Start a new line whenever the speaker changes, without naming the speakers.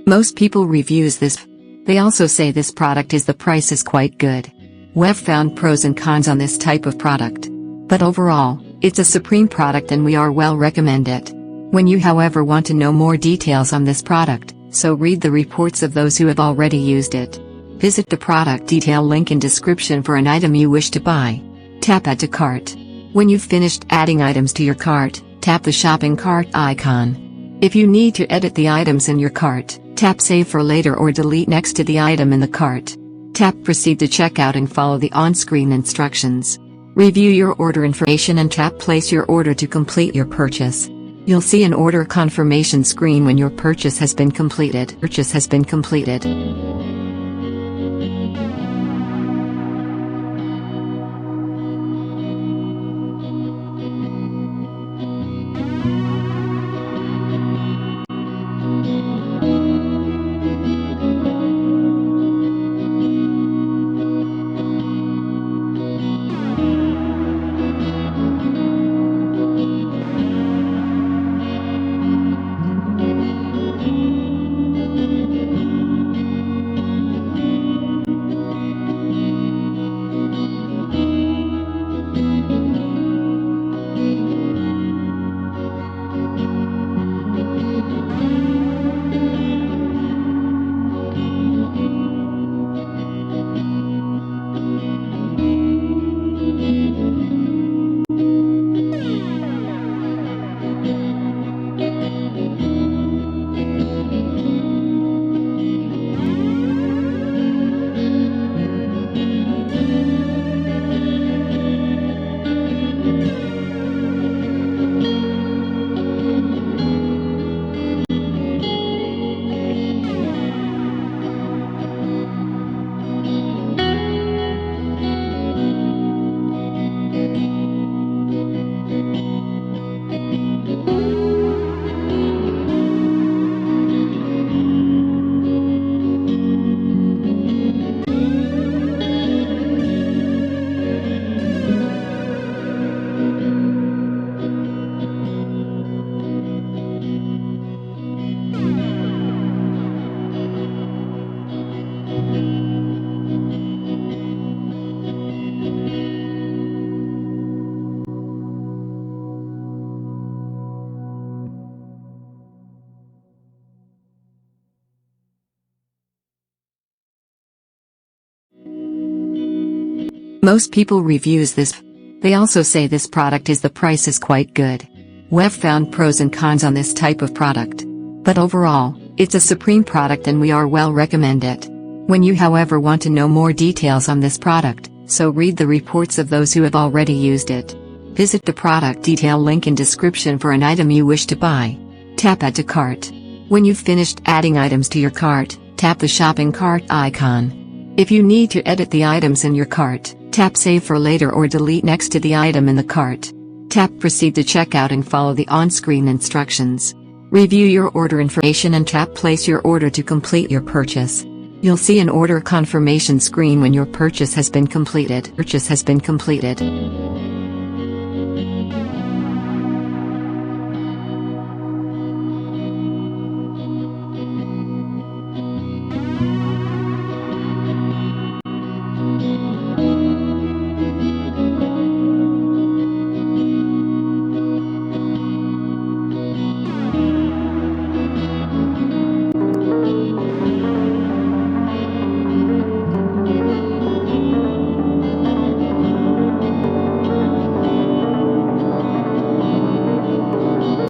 Most people reviews this. They also say this product the price is quite good. We've found pros and cons on this type of product. But overall, it's a supreme product and we are well recommend it. When you however want to know more details on this product, so read the reports of those who have already used it. Visit the product detail link in description for an item you wish to buy. Tap Add to Cart. When you've finished adding items to your cart, tap the shopping cart icon. If you need to edit the items in your cart, tap Save for later or delete next to the item in the cart. Tap Proceed to checkout and follow the on-screen instructions. Review your order information and tap Place your order to complete your purchase. You'll see an order confirmation screen when your purchase has been completed. Most people reviews this. They also say this product the price is quite good. We've found pros and cons on this type of product. But overall, it's a supreme product and we are well recommend it. When you however want to know more details on this product, so read the reports of those who have already used it. Visit the product detail link in description for an item you wish to buy. Tap Add to Cart. When you've finished adding items to your cart, tap the shopping cart icon. If you need to edit the items in your cart, tap Save for later or delete next to the item in the cart. Tap Proceed to checkout and follow the on-screen instructions. Review your order information and tap Place your order to complete your purchase. You'll see an order confirmation screen when your purchase has been completed.